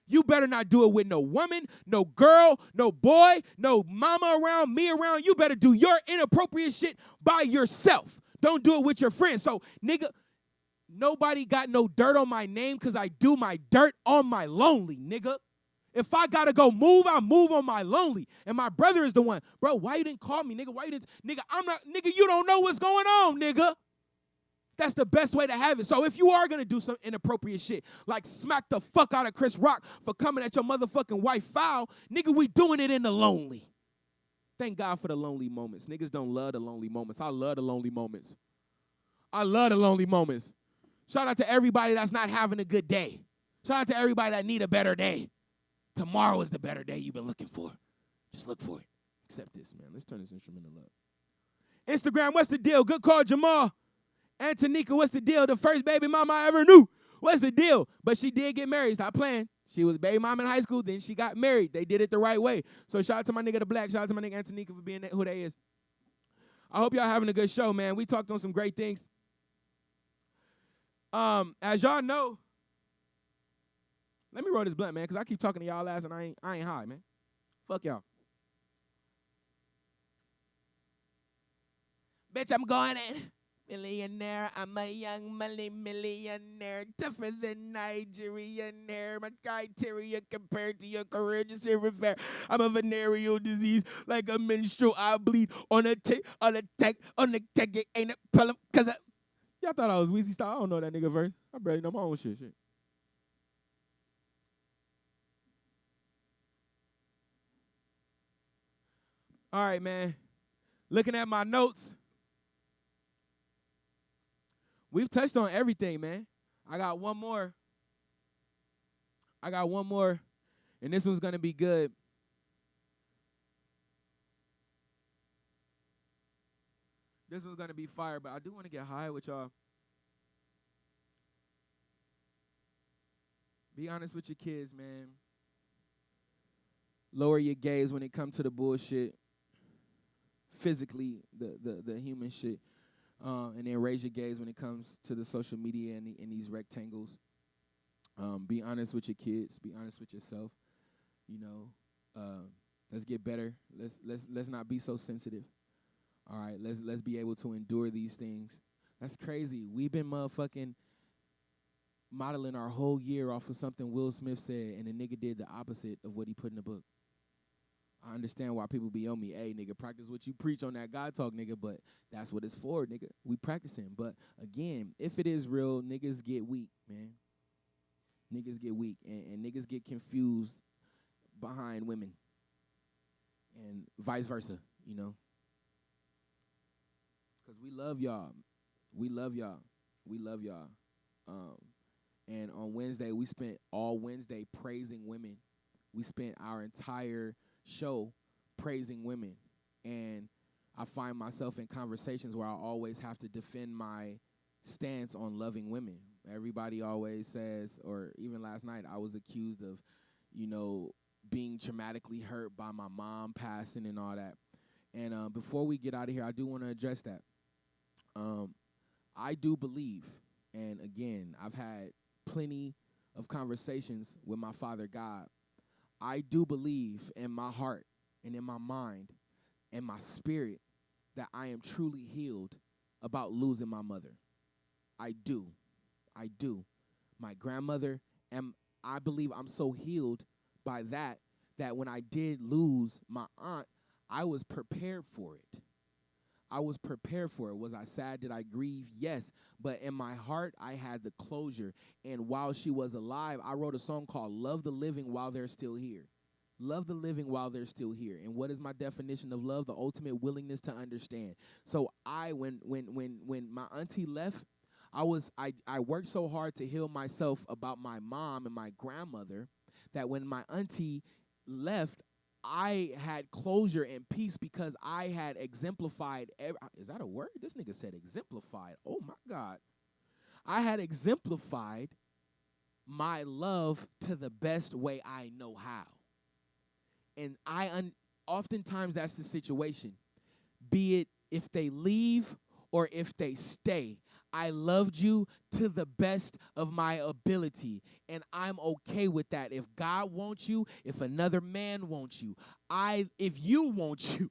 You better not do it with no woman, no girl, no boy, no mama around, me around. You better do your inappropriate shit by yourself. Don't do it with your friends. So, nigga, nobody got no dirt on my name because I do my dirt on my lonely, nigga. If I got to go move, I move on my lonely. And my brother is the one. Bro, why you didn't call me, nigga? Why you didn't? Nigga, you don't know what's going on, nigga. That's the best way to have it. So if you are going to do some inappropriate shit, like smack the fuck out of Chris Rock for coming at your motherfucking wife foul, nigga, we doing it in the lonely. Thank God for the lonely moments. Niggas don't love the lonely moments. I love the lonely moments. I love the lonely moments. Shout out to everybody that's not having a good day. Shout out to everybody that need a better day. Tomorrow is the better day you've been looking for. Just look for it. Accept this, man. Let's turn this instrumental up. Instagram, what's the deal? Good call, Jamal. Antonika, what's the deal? The first baby mama I ever knew. What's the deal? But she did get married. Stop playing. She was baby mama in high school. Then she got married. They did it the right way. So shout out to my nigga The Black. Shout out to my nigga Antonika for being who they is. I hope y'all having a good show, man. We talked on some great things. As y'all know, let me roll this blunt, man, because I keep talking to y'all ass and I ain't high, man. Fuck y'all. Bitch, I'm going in. Millionaire, I'm a young money millionaire, tougher than Nigerian hair. My criteria compared to your career just irrefair. I'm a venereal disease, like a menstrual. I bleed on a tick, it ain't a problem, cause y'all thought I was Weezy style. I don't know that nigga verse. I barely know my own shit. All right, man. Looking at my notes. We've touched on everything, man. I got one more, and this one's going to be good. This one's going to be fire, but I do want to get high with y'all. Be honest with your kids, man. Lower your gaze when it comes to the bullshit. Physically, the human shit. And then raise your gaze when it comes to the social media and these rectangles. Be honest with your kids. Be honest with yourself. Let's get better. Let's not be so sensitive. All right, let's be able to endure these things. That's crazy. We've been motherfucking modeling our whole year off of something Will Smith said, and the nigga did the opposite of what he put in the book. I understand why people be on me. Hey, nigga, practice what you preach on that God talk, nigga, but that's what it's for, nigga. We practicing. But, again, if it is real, niggas get weak, man. Niggas get weak, and niggas get confused behind women and vice versa, Because we love y'all. We love y'all. We love y'all. And on Wednesday, we spent all Wednesday praising women. We spent our entire show praising women, and I find myself in conversations where I always have to defend my stance on loving women. Everybody always says, or even last night, I was accused of, being traumatically hurt by my mom passing and all that. And before we get out of here, I do want to address that. I do believe, and again, I've had plenty of conversations with my Father God. I do believe in my heart and in my mind and my spirit that I am truly healed about losing my mother. I do. My grandmother and I believe I'm so healed by that when I did lose my aunt, I was prepared for it. I was prepared for it. Was I sad? Did I grieve? Yes. But in my heart, I had the closure. And while she was alive, I wrote a song called Love the Living While They're Still Here. Love the living while they're still here. And what is my definition of love? The ultimate willingness to understand. So when my auntie left, I worked so hard to heal myself about my mom and my grandmother that when my auntie left, I had closure and peace because I had exemplified. Is that a word? This nigga said exemplified. Oh, my God. I had exemplified my love to the best way I know how. And oftentimes that's the situation. Be it if they leave or if they stay. I loved you to the best of my ability, and I'm okay with that. If God wants you, if another man wants you, if you want you,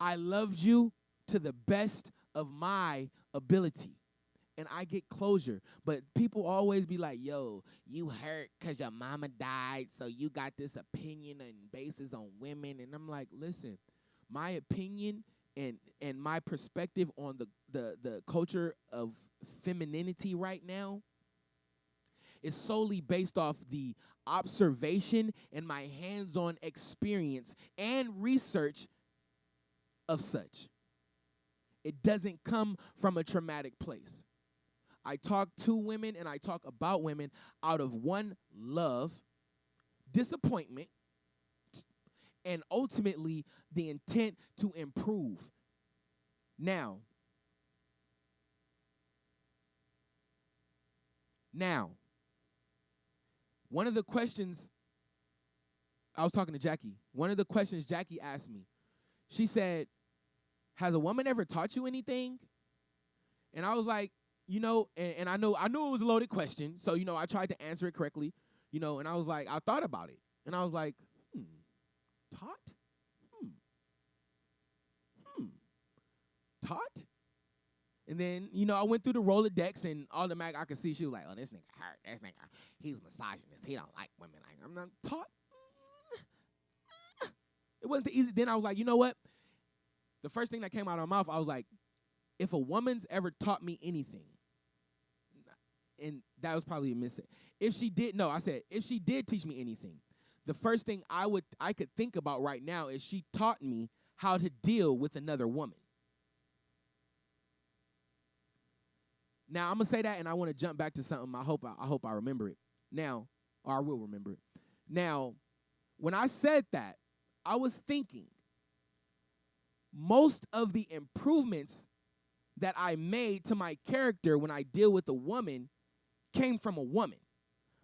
I loved you to the best of my ability, and I get closure. But people always be like, yo, you hurt because your mama died, so you got this opinion and basis on women, and I'm like, listen, my opinion and my perspective on the culture of femininity right now is solely based off the observation and my hands-on experience and research of such. It doesn't come from a traumatic place. I talk to women and I talk about women out of one, love, disappointment, and ultimately the intent to improve. Now, one of the questions, I was talking to Jackie, one of the questions Jackie asked me, she said, has a woman ever taught you anything? And I was like, and I knew it was a loaded question, so, I tried to answer it correctly, and I was like, I thought about it, and I was like, taught? Taught? And then, I went through the Rolodex, and automatic I could see she was like, oh, this nigga hurt. This nigga, he's misogynist. He don't like women. Like, I'm not taught. It wasn't the easy. Then I was like, you know what? The first thing that came out of my mouth, I was like, if a woman's ever taught me anything, and that was probably a mistake. If she did teach me anything, the first thing I could think about right now is she taught me how to deal with another woman. Now, I'm going to say that, and I want to jump back to something. I hope I remember it now, or I will remember it. Now, when I said that, I was thinking most of the improvements that I made to my character when I deal with a woman came from a woman.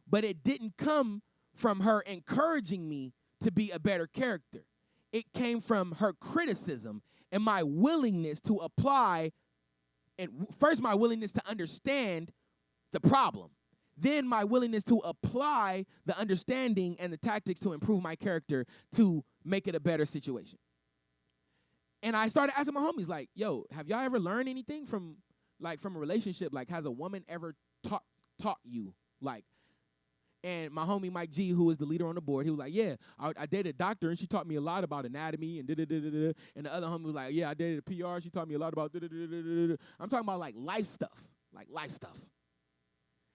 But it didn't come from her encouraging me to be a better character. It came from her criticism and my willingness to apply. And first, my willingness to understand the problem. Then my willingness to apply the understanding and the tactics to improve my character to make it a better situation. And I started asking my homies, like, yo, have y'all ever learned anything from a relationship? Like, has a woman ever taught you? Like, and my homie Mike G, who is the leader on the board, he was like, yeah, I dated a doctor, and she taught me a lot about anatomy and da-da-da-da-da. And the other homie was like, yeah, I dated a PR, she taught me a lot about da-da-da-da-da. I'm talking about, like, life stuff.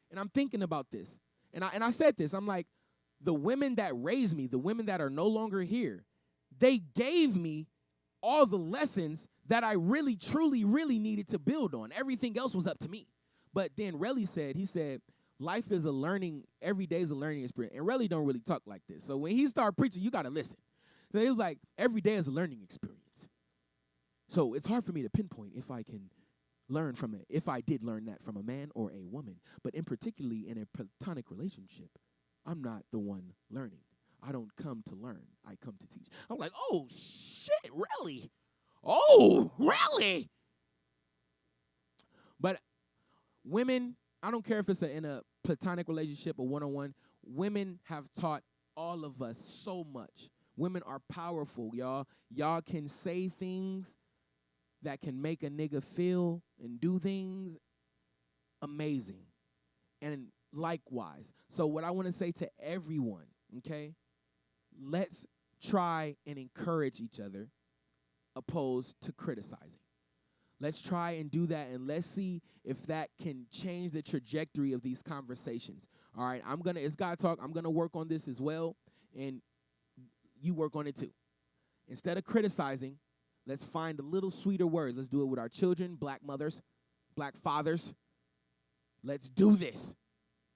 And I'm thinking about this. And I said this. I'm like, the women that raised me, the women that are no longer here, they gave me all the lessons that I really, truly, really needed to build on. Everything else was up to me. But then Relly said, life is a learning, every day is a learning experience. And Relly don't really talk like this. So when he started preaching, you got to listen. So he was like, every day is a learning experience. So it's hard for me to pinpoint if I can learn from it, if I did learn that from a man or a woman. But in particularly in a platonic relationship, I'm not the one learning. I don't come to learn. I come to teach. I'm like, oh, shit, really? Oh, really? But women, I don't care if it's in a platonic relationship or one-on-one, women have taught all of us so much. Women are powerful, y'all. Y'all can say things that can make a nigga feel and do things amazing. And likewise. So what I want to say to everyone, okay, let's try and encourage each other opposed to criticizing. Let's try and do that, and let's see if that can change the trajectory of these conversations. All right, it's God Talk. I'm going to work on this as well, and you work on it too. Instead of criticizing, let's find a little sweeter words. Let's do it with our children, black mothers, black fathers. Let's do this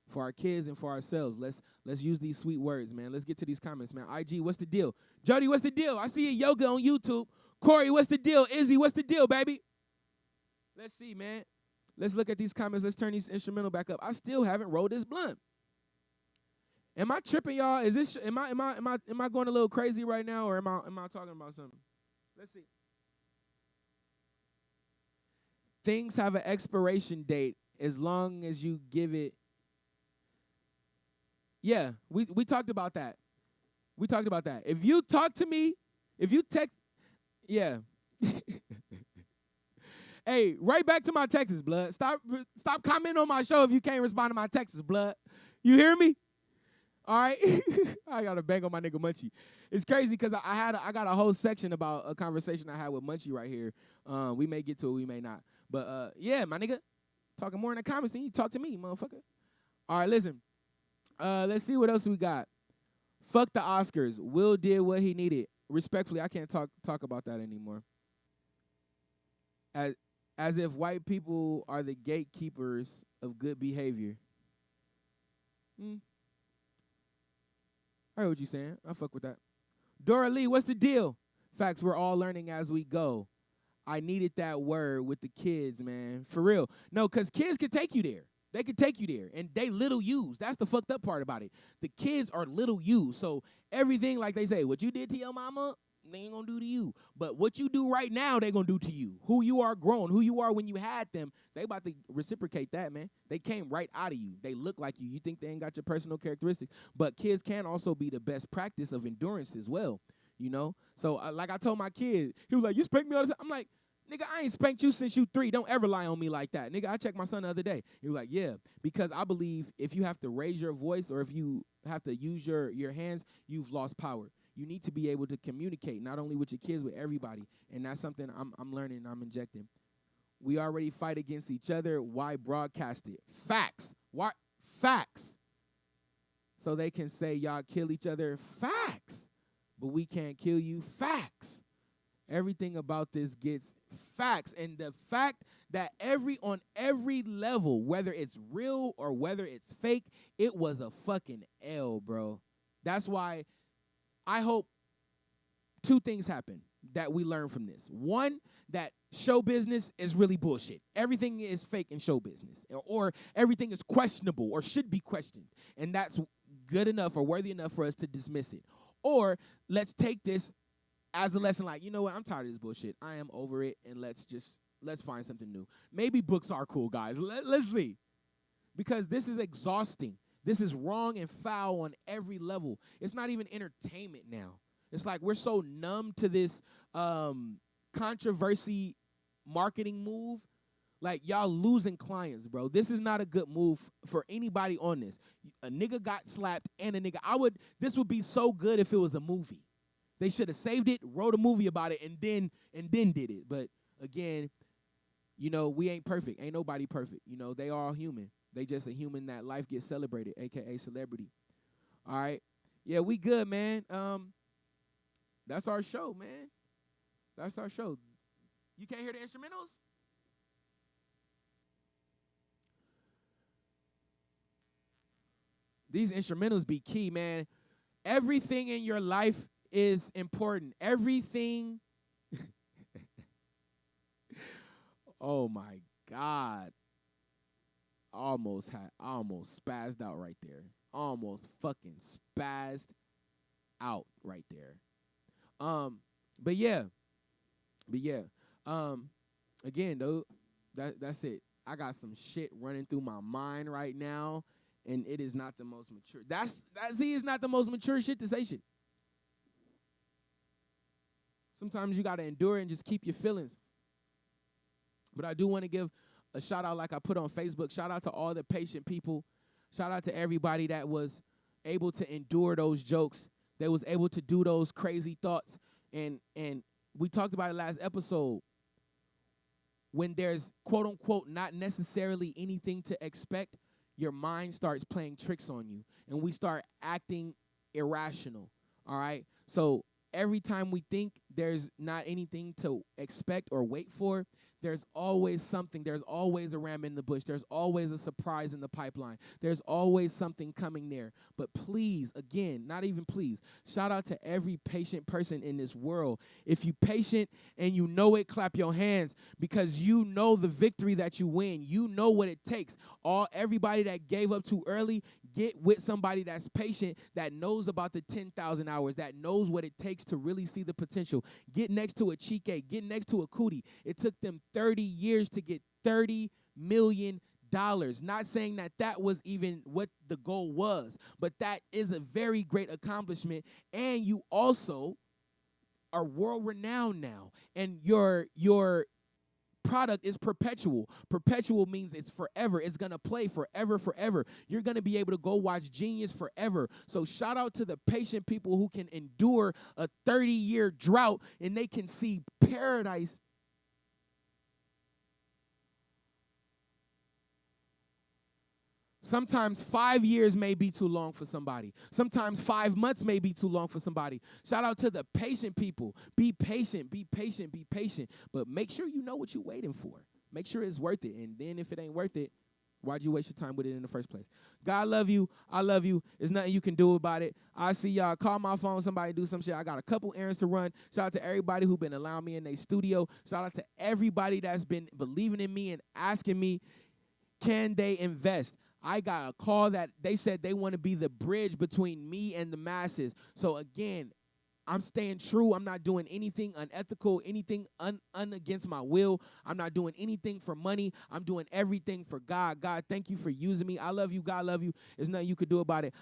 for our kids and for ourselves. Let's use these sweet words, man. Let's get to these comments, man. IG, what's the deal? Jody, what's the deal? I see you yoga on YouTube. Corey, what's the deal? Izzy, what's the deal, baby? Let's see, man. Let's look at these comments. Let's turn these instrumental back up. I still haven't rolled this blunt. Am I tripping, y'all? Is this am I going a little crazy right now, or am I talking about something? Let's see. Things have an expiration date as long as you give it. Yeah, we talked about that. We talked about that. If you talk to me, if you text, yeah. Hey, right back to my Texas, blood. Stop commenting on my show if you can't respond to my Texas, blood. You hear me? All right? I got to bang on my nigga Munchie. It's crazy because I got a whole section about a conversation I had with Munchie right here. We may get to it, we may not. But, yeah, my nigga, talking more in the comments than you talk to me, motherfucker. All right, listen. Let's see what else we got. Fuck the Oscars. Will did what he needed. Respectfully, I can't talk about that anymore. As if white people are the gatekeepers of good behavior. I heard what you saying. I fuck with that. Dora Lee, what's the deal? Facts, we're all learning as we go. I needed that word with the kids, man. For real. No, because kids could take you there. They could take you there, and they little yous. That's the fucked up part about it. The kids are little yous. So everything, like they say, what you did to your mama, they ain't gonna do to you. But what you do right now, they gonna do to you. Who you are grown, who you are when you had them, they about to reciprocate that, man. They came right out of you. They look like you. You think they ain't got your personal characteristics. But kids can also be the best practice of endurance as well, you know? So like I told my kid, he was like, you spank me all the time. I'm like, nigga, I ain't spanked you since you 3. Don't ever lie on me like that. Nigga, I checked my son the other day. He was like, yeah, because I believe if you have to raise your voice or if you have to use your hands, you've lost power. You need to be able to communicate, not only with your kids, with everybody. And that's something I'm learning and I'm injecting. We already fight against each other. Why broadcast it? Facts. Why? Facts. So they can say y'all kill each other. Facts. But we can't kill you. Facts. Everything about this gets facts. And the fact that on every level, whether it's real or whether it's fake, it was a fucking L, bro. That's why I hope 2 things happen that we learn from this. One, that show business is really bullshit. Everything is fake in show business. Or everything is questionable or should be questioned. And that's good enough or worthy enough for us to dismiss it. Or let's take this as a lesson, like, you know what, I'm tired of this bullshit. I am over it, and let's find something new. Maybe books are cool, guys. Let's see. Because this is exhausting. This is wrong and foul on every level. It's not even entertainment now. It's like we're so numb to this controversy marketing move. Like, y'all losing clients, bro. This is not a good move for anybody on this. A nigga got slapped and a nigga. This would be so good if it was a movie. They should have saved it, wrote a movie about it, and then did it. But again, you know, we ain't perfect. Ain't nobody perfect. You know, they all human. They just a human that life gets celebrated, a.k.a. celebrity. All right? Yeah, we good, man. That's our show, man. That's our show. You can't hear the instrumentals? These instrumentals be key, man. Everything in your life is important. Everything. Oh my God. I almost spazzed out right there. Almost fucking spazzed out right there. But yeah. Again though, that's it. I got some shit running through my mind right now, and it is not the most mature. It's not the most mature shit to say shit. Sometimes you got to endure and just keep your feelings. But I do want to give a shout out like I put on Facebook. Shout out to all the patient people Shout out to everybody that was able to endure those jokes, that was able to do those crazy thoughts. And we talked about it last episode. When there's quote unquote not necessarily anything to expect, your mind starts playing tricks on you, and we start acting irrational. All right. So every time we think there's not anything to expect or wait for, there's always something. There's always a ram in the bush. There's always a surprise in the pipeline. There's always something coming there. But please, again, not even please, shout out to every patient person in this world. If you patient and you know it, clap your hands, because you know the victory that you win. You know what it takes. Everybody that gave up too early, get with somebody that's patient, that knows about the 10,000 hours, that knows what it takes to really see the potential. Get next to a Chike, get next to a Cootie. It took them 30 years to get $30 million. Not saying that was even what the goal was, but that is a very great accomplishment. And you also are world renowned now, and your product is perpetual. Perpetual means it's forever. It's going to play forever. You're going to be able to go watch Genius forever. So shout out to the patient people who can endure a 30-year drought and they can see paradise. Sometimes 5 years may be too long for somebody. Sometimes 5 months may be too long for somebody. Shout out to the patient people. Be patient, be patient, be patient. But make sure you know what you're waiting for. Make sure it's worth it. And then if it ain't worth it, why'd you waste your time with it in the first place? God love you. I love you. There's nothing you can do about it. I see y'all. Call my phone. Somebody do some shit. I got a couple errands to run. Shout out to everybody who been allowing me in their studio. Shout out to everybody that's been believing in me and asking me, can they invest? I got a call that they said they want to be the bridge between me and the masses. So again, I'm staying true. I'm not doing anything unethical, anything against my will. I'm not doing anything for money. I'm doing everything for God. God, thank you for using me. I love you. God love you. There's nothing you could do about it.